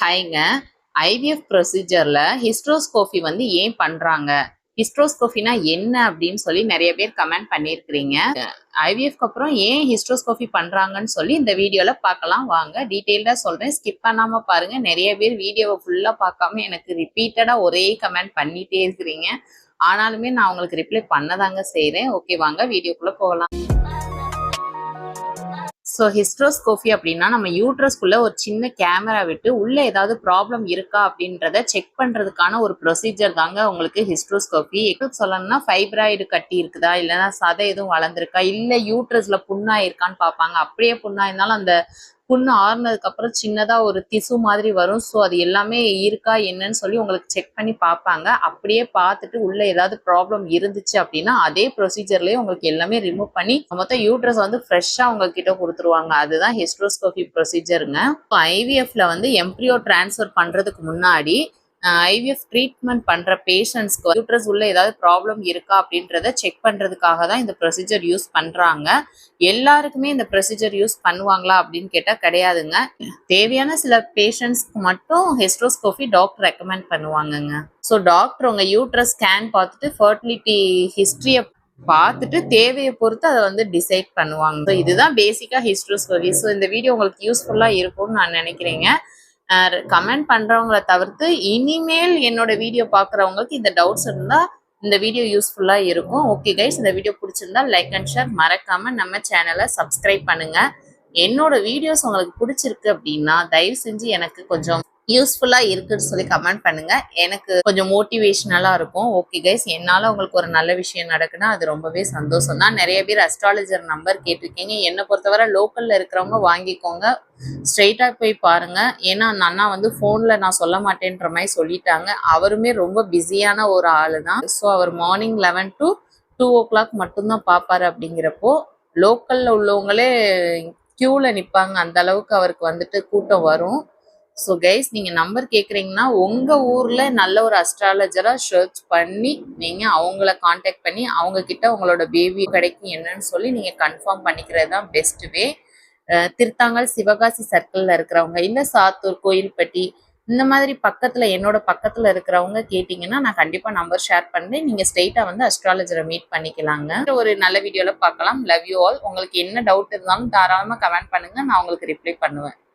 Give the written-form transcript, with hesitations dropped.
ஹாய்ங்க. IVF ப்ரொசீஜர்ல hysteroscopy வந்து ஏன் பண்றாங்க? ஹிஸ்ட்ரோஸ்கோபினா என்ன அப்படின்னு சொல்லி நிறைய பேர் கமெண்ட் பண்ணியிருக்கிறீங்க. ஐவிஎஃப்க்கு அப்புறம் ஏன் ஹிஸ்ட்ரோஸ்கோபி பண்றாங்கன்னு சொல்லி இந்த வீடியோல பார்க்கலாம் வாங்க. டீட்டெயில்டா சொல்றேன். ஸ்கிப் பண்ணாம பாருங்க. நிறைய பேர் வீடியோவை ஃபுல்லா பார்க்காம எனக்கு ரிப்பீட்டடா ஒரே கமெண்ட் பண்ணிட்டே இருக்கிறீங்க. ஆனாலுமே நான் உங்களுக்கு ரிப்ளை பண்ணதாங்க செய்றேன். ஓகே வாங்க வீடியோக்குள்ள போகலாம். ஸோ ஹிஸ்ட்ரோஸ்கோபி அப்படின்னா நம்ம யூட்ரஸ்குள்ள ஒரு சின்ன கேமரா விட்டு உள்ள ஏதாவது ப்ராப்ளம் இருக்கா அப்படின்றத செக் பண்றதுக்கான ஒரு ப்ரொசீஜர் தாங்க உங்களுக்கு ஹிஸ்ட்ரோஸ்கோபி. சொல்லணும்னா ஃபைப்ராய்டு கட்டி இருக்குதா, இல்லைன்னா சதை எதுவும் வளர்ந்துருக்கா, இல்லை யூட்ரஸ்ல புண்ணா இருக்கான்னு பார்ப்பாங்க. அப்படியே புண்ணா இருந்தாலும் அந்த புண்ணு ஆறுனதுக்கு அப்புறம் சின்னதா ஒரு திசு மாதிரி வரும். ஸோ அது எல்லாமே இருக்கா என்னன்னு சொல்லி உங்களுக்கு செக் பண்ணி பார்ப்பாங்க. அப்படியே பார்த்துட்டு உள்ள ஏதாவது ப்ராப்ளம் இருந்துச்சு அப்படின்னா அதே ப்ரொசீஜர்லயே உங்களுக்கு எல்லாமே ரிமூவ் பண்ணி மொத்தம் யூட்ரஸ் வந்து ஃப்ரெஷ்ஷா உங்ககிட்ட கொடுத்துருவாங்க. அதுதான் ஹிஸ்ட்ரோஸ்கோபி ப்ரொசீஜருங்க. ஐவிஎஃப்ல வந்து எம்ப்ரியோ டிரான்ஸ்ஃபர் பண்றதுக்கு முன்னாடி ஐவிஎஃப் ட்ரீட்மெண்ட் பண்ற பேஷண்ட்ஸ்க்கு யூட்ரஸ் உள்ள ஏதாவது ப்ராப்ளம் இருக்கா அப்படின்றத செக் பண்றதுக்காக தான் இந்த ப்ரொசீஜர் யூஸ் பண்றாங்க. எல்லாருக்குமே இந்த ப்ரொசீஜர் யூஸ் பண்ணுவாங்களா அப்படின்னு கேட்டா கிடையாதுங்க. தேவையான சில பேஷண்ட்ஸ்க்கு மட்டும் ஹிஸ்ட்ரோஸ்கோபி டாக்டர் ரெக்கமெண்ட் பண்ணுவாங்கங்க. ஸோ டாக்டர் உங்க யூட்ரஸ் ஸ்கேன் பார்த்துட்டு ஃபர்டிலிட்டி ஹிஸ்டரியை பார்த்துட்டு தேவையை பொறுத்து அதை வந்து டிசைட் பண்ணுவாங்க. ஸோ இதுதான் பேசிக்கா ஹிஸ்ட்ரோஸ்கோபி. ஸோ இந்த வீடியோ உங்களுக்கு யூஸ்ஃபுல்லா இருக்கும்னு நான் நினைக்கிறேங்க. கமெண்ட் பண்றவங்களை தவிர்த்து இனிமேல் என்னோட வீடியோ பார்க்குறவங்களுக்கு இந்த டவுட்ஸ் இருந்தா இந்த வீடியோ யூஸ்ஃபுல்லா இருக்கும். ஓகே கைஸ், இந்த வீடியோ பிடிச்சிருந்தா லைக் அண்ட் ஷேர், மறக்காம நம்ம சேனலை சப்ஸ்கிரைப் பண்ணுங்க. என்னோட வீடியோஸ் உங்களுக்கு பிடிச்சிருக்கு அப்படின்னா தயவு செஞ்சு எனக்கு கொஞ்சம் யூஸ்ஃபுல்லா இருக்குன்னு சொல்லி கமெண்ட் பண்ணுங்க. எனக்கு கொஞ்சம் மோட்டிவேஷனலா இருக்கும். ஓகே கைஸ், என்னால உங்களுக்கு ஒரு நல்ல விஷயம் நடக்குன்னா அது ரொம்பவே சந்தோஷம் தான். நிறைய பேர் அஸ்ட்ராலஜர் நம்பர் கேட்டிருக்கீங்க. என்னை பொறுத்தவரை லோக்கல்ல இருக்கிறவங்க வாங்கிக்கோங்க, ஸ்ட்ரெயிட்டா போய் பாருங்க. ஏன்னா அந்த அண்ணா வந்து போன்ல நான் சொல்ல மாட்டேன்ற மாதிரி சொல்லிட்டாங்க. அவருமே ரொம்ப பிஸியான ஒரு ஆளு தான். So our morning 11 to 2 o'clock மட்டும்தான் பார்ப்பாரு. அப்படிங்கிறப்போ லோக்கல்ல உள்ளவங்களே கியூல நிற்பாங்க. அந்த அளவுக்கு அவருக்கு வந்துட்டு கூட்டம் வரும். ஸோ கைஸ், நீங்கள் நம்பர் கேட்குறீங்கன்னா உங்கள் ஊரில் நல்ல ஒரு அஸ்ட்ராலஜராக சர்ச் பண்ணி நீங்கள் அவங்கள காண்டாக்ட் பண்ணி அவங்க கிட்ட உங்களோட பேபி கிடைக்கும் என்னன்னு சொல்லி நீங்கள் கன்ஃபார்ம் பண்ணிக்கிறது தான் பெஸ்ட் வே. திருத்தாங்கல் சிவகாசி சர்க்கிளில் இருக்கிறவங்க, இல்லை சாத்தூர் கோயில்பட்டி இந்த மாதிரி பக்கத்தில் என்னோட பக்கத்தில் இருக்கிறவங்க கேட்டிங்கன்னா நான் கண்டிப்பாக நம்பர் ஷேர் பண்ணுறேன். நீங்கள் ஸ்ட்ரெயிட்டாக வந்து அஸ்ட்ராலஜரை மீட் பண்ணிக்கலாங்க. ஒரு நல்ல வீடியோவில் பார்க்கலாம். Love you all. உங்களுக்கு என்ன டவுட் இருந்தாலும் தாராளமாக கமெண்ட் பண்ணுங்கள், நான் உங்களுக்கு ரிப்ளை பண்ணுவேன்.